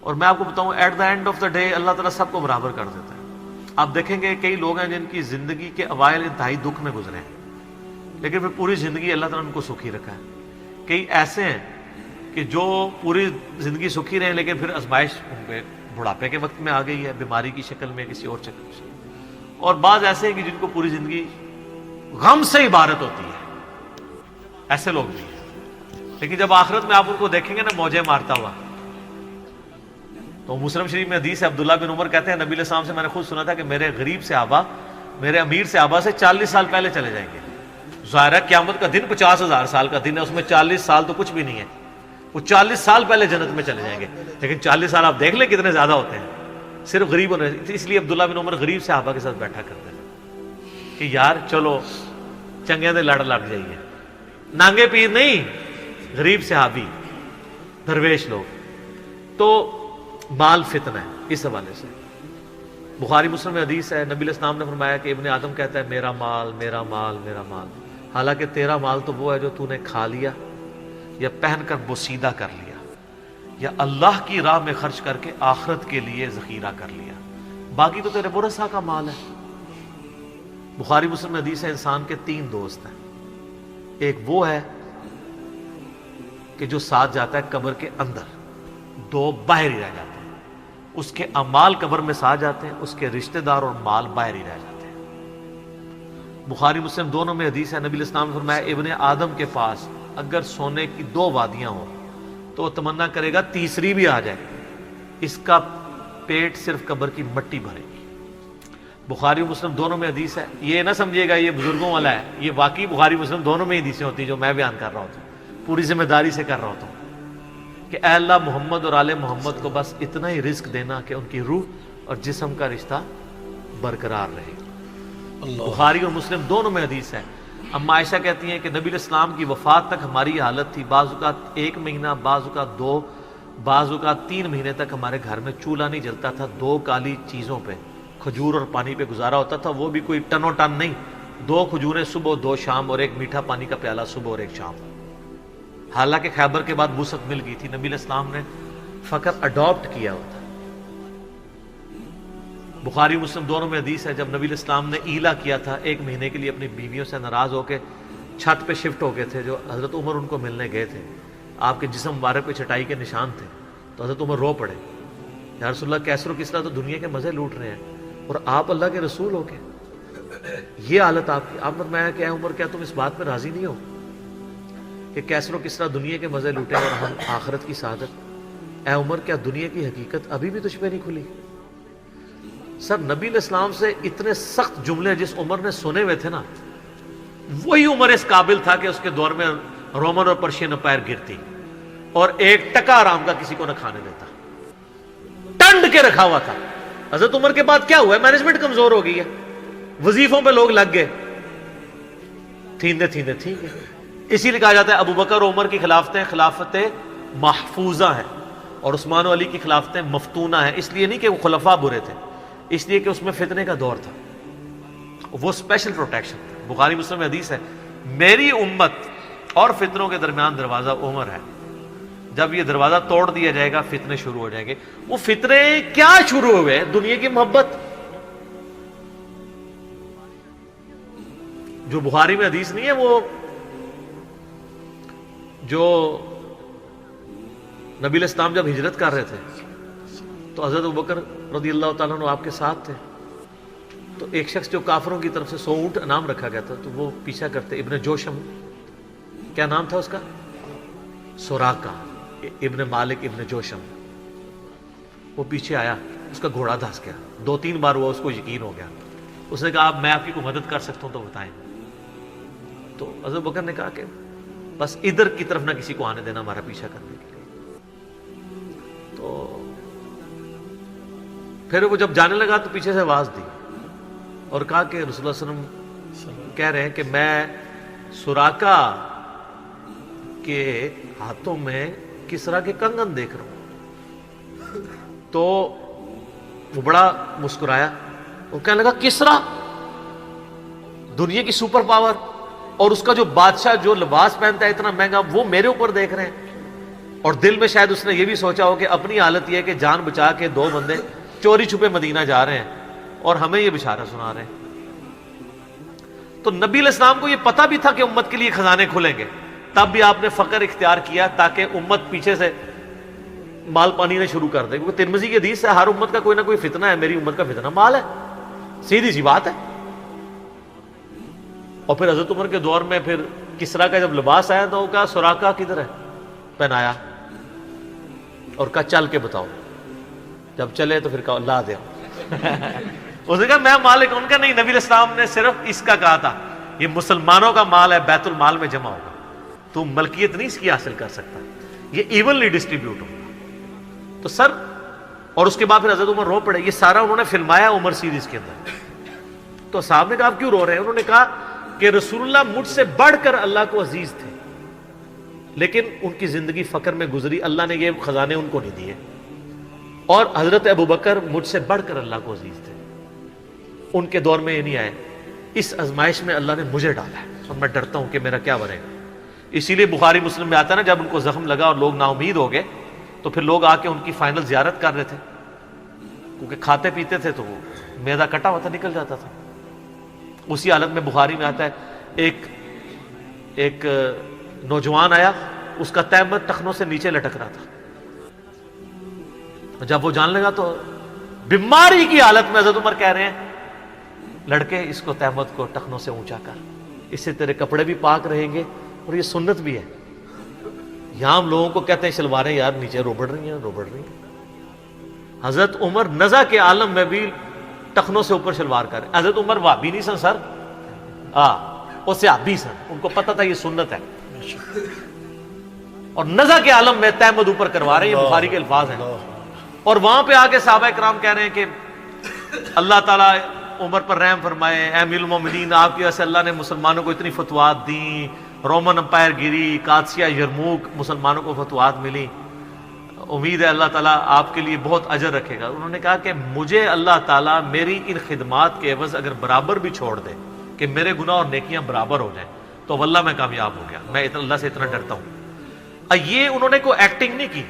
اور میں آپ کو بتاؤں at the end of the day اللہ تعالیٰ سب کو برابر کر دیتا ہے. آپ دیکھیں گے کئی لوگ ہیں جن کی زندگی کے اوائل انتہائی دکھ میں گزرے ہیں لیکن پھر پوری زندگی اللہ تعالیٰ نے ان کو سکھی رکھا ہے. کئی ایسے ہیں کہ جو پوری زندگی سکھی رہے ہیں لیکن پھر آزمائش ان پہ بڑھاپے کے وقت میں آ گئی ہے، بیماری کی شکل میں، کسی اور شکل سے. اور بعض ایسے ہیں کہ جن کو پوری زندگی غم سے عبارت ہوتی ہے، ایسے لوگ بھی ہیں. لیکن جب آخرت میں آپ ان کو دیکھیں گے نا موجیں مارتا ہوا، تو مسلم شریف میں حدیث ہے، عبداللہ بن عمر کہتے ہیں نبی علیہ السلام سے میں نے خود سنا تھا کہ میرے غریب صحابہ میرے امیر صحابہ سے 40 سال پہلے چلے جائیں گے. ظاہر ہے قیامت کا دن 50,000 سال کا دن ہے، اس میں 40 سال تو کچھ بھی نہیں ہے. وہ 40 سال پہلے جنت میں چلے جائیں گے. لیکن 40 سال آپ دیکھ لیں کتنے زیادہ ہوتے ہیں صرف غریب ہونے. اس لیے عبداللہ بن عمر غریب صحابہ کے ساتھ بیٹھا کرتے ہیں کہ یار چلو چنگے دے لڑ جائیے. نانگے پیر نہیں، غریب صحابی، درویش لوگ. تو مال فتنہ ہے اس حوالے سے. بخاری مسلم میں حدیث ہے، نبی علیہ السلام نے فرمایا کہ ابن آدم کہتا ہے میرا مال میرا مال میرا مال. حالانکہ تیرا مال تو وہ ہے جو تو نے کھا لیا یا پہن کر بوسیدہ کر لیا یا اللہ کی راہ میں خرچ کر کے آخرت کے لیے ذخیرہ کر لیا. باقی تو تیرے ورثہ کا مال ہے. بخاری مسلم میں حدیث ہے انسان کے 3 دوست ہیں. ایک وہ ہے کہ جو ساتھ جاتا ہے قبر کے اندر، 2 باہر ہی رہ جاتے ہیں. اس کے اعمال قبر میں ساتھ جاتے ہیں، اس کے رشتہ دار اور مال باہر ہی رہ جاتے ہیں. بخاری مسلم دونوں میں حدیث ہے، نبی علیہ السلام نے فرمایا ابن آدم کے پاس اگر سونے کی 2 وادیاں ہوں تو وہ تمنا کرے گا تیسری بھی آ جائے، اس کا پیٹ صرف قبر کی مٹی بھرے گی. بخاری مسلم دونوں میں حدیث ہے. یہ نہ سمجھیے گا یہ بزرگوں والا ہے، یہ واقعی بخاری مسلم دونوں میں حدیثیں ہوتی ہیں جو میں بیان کر رہا ہوتا ہوں، پوری ذمہ داری سے کر رہا ہوتا ہوں کہ اے اللہ محمد اور آل محمد کو بس اتنا ہی رزق دینا کہ ان کی روح اور جسم کا رشتہ برقرار رہے. بخاری اور مسلم دونوں میں حدیث ہے. اما عائشہ کہتی ہیں کہ نبی علیہ السلام کی وفات تک ہماری یہ حالت تھی، بعض اوقات 1 مہینہ، بعض اوقات 2، بعض اوقات 3 مہینے تک ہمارے گھر میں چولہا نہیں جلتا تھا. 2 کالی چیزوں پہ، کھجور اور پانی پہ گزارا ہوتا تھا. وہ بھی کوئی ٹنو ٹن نہیں، 2 کھجوریں صبح 2 شام اور 1 میٹھا پانی کا پیالہ صبح اور 1 شام. حالانکہ خیبر کے بعد وسعت مل گئی تھی. نبی علیہ السلام نے فقط اڈاپٹ کیا ہوتا. بخاری مسلم دونوں میں حدیث ہے جب نبی علیہ السلام نے ایلا کیا تھا 1 مہینے کے لیے اپنی بیویوں سے ناراض ہو کے چھت پہ شفٹ ہو گئے تھے، جو حضرت عمر ان کو ملنے گئے تھے. آپ کے جسم مبارک پہ چٹائی کے نشان تھے. تو حضرت عمر رو پڑے، یا رسول اللہ کیسر و کسرا تو دنیا کے مزے لوٹ رہے ہیں اور آپ اللہ کے رسول ہو کے یہ حالت آپ کی. آپ فرمایا کہ اے عمر کیا تم اس بات پہ راضی نہیں ہو کہ کیسر و کسرا دنیا کے مزے لوٹے اور ہم آخرت کی سعادت؟ اے عمر کیا دنیا کی حقیقت ابھی بھی تجھ پہ نہیں کھلی؟ سر نبی علیہ السلام سے اتنے سخت جملے جس عمر نے سنے ہوئے تھے نا، وہی عمر اس قابل تھا کہ اس کے دور میں رومن اور پرشین امپائر گرتی اور 1 ٹکا آرام کا کسی کو نہ کھانے دیتا، ٹنڈ کے رکھا ہوا تھا. حضرت عمر کے بعد کیا ہوا ہے؟ مینجمنٹ کمزور ہو گئی ہے، وظیفوں پہ لوگ لگ گئے، تھیندے ٹھیک ہے. اسی لیے کہا جاتا ہے ابو بکر اور عمر کی خلافتیں خلافتیں محفوظہ ہیں اور عثمان و علی کی خلافتیں مفتونہ ہیں. اس لیے نہیں کہ وہ خلفاء برے تھے، اس لیے کہ اس میں فتنے کا دور تھا، وہ اسپیشل پروٹیکشن تھا. بخاری مسلم میں حدیث ہے میری امت اور فتنوں کے درمیان دروازہ عمر ہے. جب یہ دروازہ توڑ دیا جائے گا فتنے شروع ہو جائیں گے. وہ فتنے کیا شروع ہوئے؟ دنیا کی محبت. جو بخاری میں حدیث نہیں ہے، وہ جو نبی علیہ السلام جب ہجرت کر رہے تھے تو حضرت ابوبکر رضی اللہ تعالیٰ عنہ آپ کے ساتھ تھے. تو ایک شخص جو کافروں کی طرف سے 100 اونٹ انعام رکھا گیا تھا تو وہ پیچھا کرتے. ابن جوشم، کیا نام تھا اس کا؟ سوراقہ ابن مالک ابن جوشم. وہ پیچھے آیا، اس کا گھوڑا دھس گیا. 2-3 بار وہ اس کو یقین ہو گیا. اس نے کہا میں آپ کی کوئی مدد کر سکتا ہوں تو بتائیں. تو حضرت بکر نے کہا کہ بس ادھر کی طرف نہ کسی کو آنے دینا ہمارا پیچھا کرنے کے لیے. تو پھر وہ جب جانے لگا تو پیچھے سے آواز دی اور کہا کہ رسول اللہ صلی اللہ علیہ وسلم کہہ رہے ہیں کہ میں سوراقہ کے ہاتھوں میں کسرا کے کنگن دیکھ رہا ہوں. تو وہ بڑا مسکرایا، وہ کہنے لگا کسرا دنیا کی سپر پاور اور اس کا جو بادشاہ جو لباس پہنتا ہے اتنا مہنگا، وہ میرے اوپر دیکھ رہے ہیں. اور دل میں شاید اس نے یہ بھی سوچا ہو کہ اپنی حالت یہ ہے کہ جان بچا کے 2 بندے چوری چھپے مدینہ جا رہے ہیں اور ہمیں یہ بشارت سنا رہے ہیں. تو نبی علیہ السلام کو یہ پتہ بھی تھا کہ امت کے لیے خزانے کھلیں گے, تب بھی آپ نے فقر اختیار کیا تاکہ امت پیچھے سے مال پانی نے شروع کر دے, کیونکہ ترمذی کی حدیث ہے ہر امت کا کوئی نہ کوئی فتنہ ہے, میری امت کا فتنہ مال ہے, سیدھی سی بات ہے. اور پھر حضرت عمر کے دور میں پھر کسرا کا جب لباس آیا تو کہا سراقہ کدھر ہے, پہنایا اور کہا چل کے بتاؤ, جب چلے تو پھر کہا لا دیا. اس نے کہا میں مالک ان کا نہیں, نبی علیہ السلام نے صرف اس کا کہا تھا یہ مسلمانوں کا مال ہے, بیت المال میں جمع ہوگا, تو ملکیت نہیں اس کی حاصل کر سکتا, یہ ایونلی ڈسٹریبیوٹ ہوگا. تو سر, اور اس کے بعد پھر حضرت عمر رو پڑے, یہ سارا انہوں نے فلمایا عمر سیریز کے اندر. تو صاحب نے کہا آپ کیوں رو رہے ہیں؟ انہوں نے کہا کہ رسول اللہ مجھ سے بڑھ کر اللہ کو عزیز تھے, لیکن ان کی زندگی فقر میں گزری, اللہ نے یہ خزانے ان کو نہیں دیے. اور حضرت ابوبکر مجھ سے بڑھ کر اللہ کو عزیز تھے, ان کے دور میں یہ نہیں آئے. اس آزمائش میں اللہ نے مجھے ڈالا ہے اور میں ڈرتا ہوں کہ میرا کیا بنے گا. اسی لیے بخاری مسلم میں آتا ہے نا, جب ان کو زخم لگا اور لوگ نا امید ہو گئے تو پھر لوگ آ کے ان کی فائنل زیارت کر رہے تھے, کیونکہ کھاتے پیتے تھے تو وہ میدا کٹا ہوا تھا, نکل جاتا تھا. اسی حالت میں بخاری میں آتا ہے ایک نوجوان آیا, اس کا تہمت ٹخنوں سے نیچے لٹک رہا تھا. جب وہ جان لگا تو بیماری کی حالت میں حضرت عمر کہہ رہے ہیں لڑکے اس کو تہمت کو ٹخنوں سے اونچا کر, اس سے تیرے کپڑے بھی پاک رہیں گے اور یہ سنت بھی ہے. یہاں ہم لوگوں کو کہتے ہیں شلواریں یار نیچے روبڑ رہی ہیں. حضرت عمر نزع کے عالم میں بھی ٹخنوں سے اوپر شلوار کر رہے. حضرت عمر وہابی نہیں سن سر, وہ صحابی سن, ان کو پتہ تھا یہ سنت ہے, اور نزع کے عالم میں تہمت اوپر کروا رہے ہیں. یہ بخاری کے الفاظ ہیں. اور وہاں پہ آگے صحابہ کرام کہہ رہے ہیں کہ اللہ تعالیٰ عمر پر رحم فرمائے, اے امیر المومنین آپ کی وجہ سے اللہ نے مسلمانوں کو اتنی فتوحات دیں, رومن امپائر گری, قادسیہ, یرموک, مسلمانوں کو فتوحات ملی, امید ہے اللہ تعالیٰ آپ کے لیے بہت اجر رکھے گا. انہوں نے کہا کہ مجھے اللہ تعالیٰ میری ان خدمات کے عوض اگر برابر بھی چھوڑ دے کہ میرے گناہ اور نیکیاں برابر ہو جائیں تو واللہ میں کامیاب ہو گیا, میں اللہ سے اتنا ڈرتا ہوں. یہ انہوں نے کوئی ایکٹنگ نہیں کی,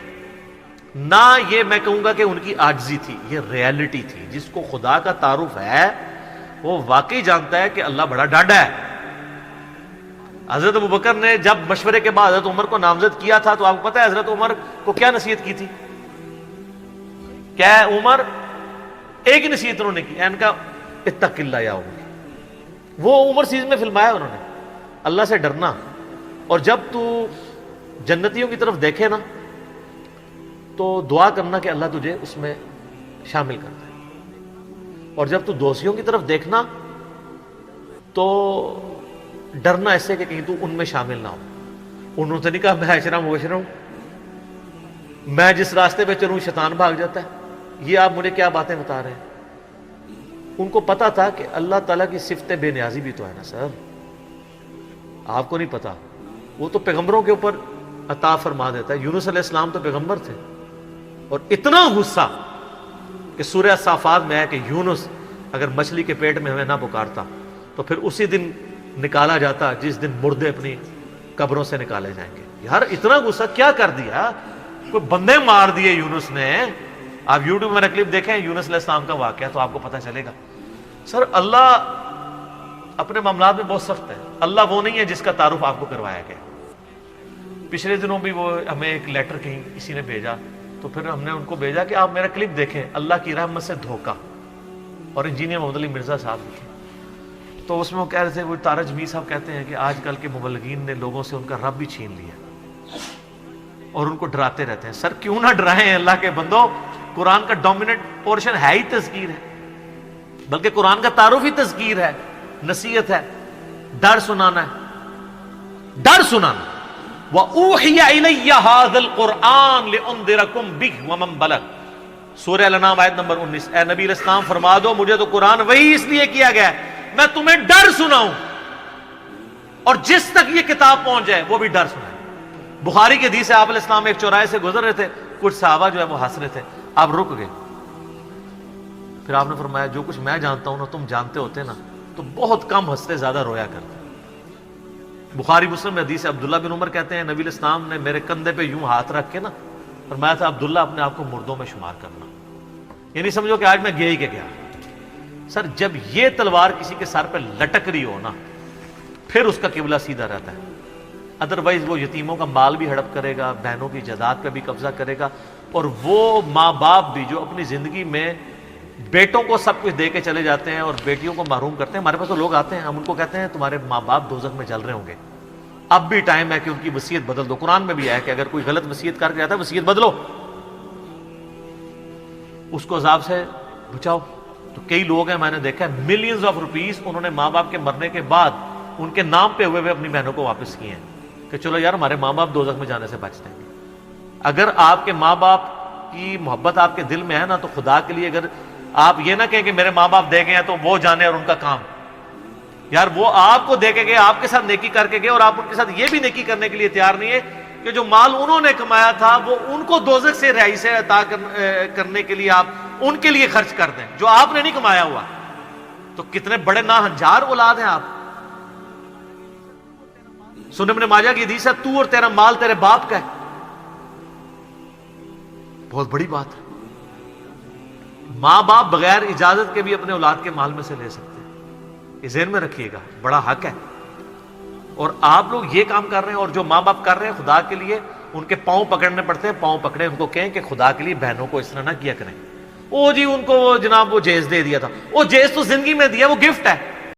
نہ یہ میں کہوں گا کہ ان کی عاجزی تھی, یہ ریالٹی تھی. جس کو خدا کا تعارف ہے وہ واقعی جانتا ہے کہ اللہ بڑا ڈاڈا ہے. حضرت ابوبکر نے جب مشورے کے بعد حضرت عمر کو نامزد کیا تھا تو آپ کو پتہ ہے حضرت عمر کو کیا نصیحت کی تھی؟ کیا ہے عمر, ایک ہی نصیحت انہوں نے کی, ان کا اتق اللہ یا عمر. وہ عمر سیریز میں فلمایا انہوں نے, اللہ سے ڈرنا, اور جب تو جنتیوں کی طرف دیکھے نا تو دعا کرنا کہ اللہ تجھے اس میں شامل کر دے, اور جب تو دوستیوں کی طرف دیکھنا تو ڈرنا ایسے کہ کہیں تو ان میں شامل نہ ہو. انہوں نے نہیں کہا میں عشرہ مبشرہ ہوں, میں جس راستے پہ چلوں شیطان بھاگ جاتا ہے, یہ آپ مجھے کیا باتیں بتا رہے ہیں. ان کو پتا تھا کہ اللہ تعالیٰ کی صفت بے نیازی بھی تو ہے نا سر, آپ کو نہیں پتا, وہ تو پیغمبروں کے اوپر عطا فرما دیتا ہے. یونس علیہ السلام تو پیغمبر تھے, اور اتنا غصہ کہ سورہ صافات میں ہے کہ یونس اگر مچھلی کے پیٹ میں ہمیں نہ پکارتا تو پھر اسی دن نکالا جاتا جس دن مردے اپنی قبروں سے نکالے جائیں گے. یار اتنا غصہ کیا کر دیا, کوئی بندے مار دیے یونس نے. آپ یوٹیوب میں کلپ دیکھیں یونس علیہ السلام کا واقعہ تو آپ کو پتہ چلے گا. سر اللہ اپنے معاملات میں بہت سخت ہے. اللہ وہ نہیں ہے جس کا تعارف آپ کو کروایا گیا. پچھلے دنوں بھی وہ ہمیں ایک لیٹر کہیں کسی نے بھیجا, تو پھر ہم نے ان کو بھیجا کہ آپ میرا کلپ دیکھیں, اللہ کی رحمت سے دھوکہ, اور انجینئر محمد علی مرزا صاحب لکھے. تو اس میں وہ کہہ رہے تھے, وہ تارا جمیل صاحب کہتے ہیں کہ آج کل کے مبلغین نے لوگوں سے ان کا رب بھی چھین لیا اور ان کو ڈراتے رہتے ہیں. سر کیوں نہ ڈرائیں اللہ کے بندو, قرآن کا ڈومیننٹ پورشن ہے ہی تذکیر ہے, بلکہ قرآن کا تعارف ہی تذکیر ہے, نصیحت ہے, ڈر سنانا ہے, ڈر سنانا. وَأُوحِيَ إِلَيَّ هَذَا الْقُرْآنُ لِأُنذِرَكُمْ بِهِ وَمَنْ بَلَغَ. سورہ الانعام آیت نمبر 19. اے نبی علیہ السلام فرما دو مجھے تو قرآن وہی اس لیے کیا گیا ہے میں تمہیں ڈر سناؤں, اور جس تک یہ کتاب پہنچ جائے وہ بھی ڈر سنائے. بخاری کے حدیث ہے آپ علیہ السلام ایک چوراہے سے گزر رہے تھے, کچھ صحابہ جو ہے وہ ہنس رہے تھے, آپ رک گئے. پھر آپ نے فرمایا جو کچھ میں جانتا ہوں نا تم جانتے ہوتے نا تو بہت کم ہنستے زیادہ رویا کرتے. بخاری مسلم میں حدیث ہے، عبداللہ بن عمر کہتے ہیں نبی علیہ السلام نے میرے کندھے پہ یوں ہاتھ رکھ کے نا فرمایا تھا عبداللہ اپنے آپ کو مردوں میں شمار کرنا، یعنی سمجھو کہ آج میں گیا ہی کہ گیا۔ سر جب یہ تلوار کسی کے سر پہ لٹک رہی ہو نا پھر اس کا قبلہ سیدھا رہتا ہے، ادروائز وہ یتیموں کا مال بھی ہڑپ کرے گا، بہنوں کی جائیداد پہ بھی قبضہ کرے گا، اور وہ ماں باپ بھی جو اپنی زندگی میں بیٹوں کو سب کچھ دے کے چلے جاتے ہیں اور بیٹیوں کو محروم کرتے ہیں۔ ہمارے پاس تو لوگ آتے ہیں، ہم ان کو کہتے ہیں تمہارے ماں باپ دوزخ میں جل رہے ہوں گے، اب بھی ٹائم ہے کہ ان کی وصیت بدل دو۔ قرآن میں بھی ہے کہ اگر کوئی غلط وصیت کر کے آتا ہے وصیت بدلو، اس کو عذاب سے بچاؤ۔ تو کئی لوگ ہیں، میں نے دیکھا ہے ملینز آف روپیز انہوں نے ماں باپ کے مرنے کے بعد ان کے نام پہ ہوئے اپنی بہنوں کو واپس کیے ہیں کہ چلو یار ہمارے ماں باپ دوزخ میں جانے سے بچتے ہیں۔ اگر آپ کے ماں باپ کی محبت آپ کے دل میں ہے نا تو خدا کے لیے اگر آپ یہ نہ کہیں کہ میرے ماں باپ دے گئے ہیں تو وہ جانے اور ان کا کام، یار وہ آپ کو دے کے گئے، آپ کے ساتھ نیکی کر کے گئے، اور آپ ان کے ساتھ یہ بھی نیکی کرنے کے لیے تیار نہیں ہے کہ جو مال انہوں نے کمایا تھا وہ ان کو دوزخ سے رہائی سے عطا کرنے کے لیے آپ ان کے لیے خرچ کر دیں جو آپ نے نہیں کمایا ہوا۔ تو کتنے بڑے ناہنجار اولاد ہیں آپ۔ سنن ابن ماجہ کی حدیث ہے تو اور تیرا مال تیرے باپ کا ہے، بہت بڑی بات ہے۔ ماں باپ بغیر اجازت کے بھی اپنے اولاد کے مال میں سے لے سکتے ہیں، یہ ذہن میں رکھیے گا، بڑا حق ہے۔ اور آپ لوگ یہ کام کر رہے ہیں، اور جو ماں باپ کر رہے ہیں خدا کے لیے ان کے پاؤں پکڑنے پڑتے ہیں، پاؤں پکڑے، ان کو کہیں کہ خدا کے لیے بہنوں کو اس طرح نہ کیا کریں۔ او جی ان کو جناب وہ جیز دے دیا تھا، وہ جیز تو زندگی میں دیا، وہ گفٹ ہے،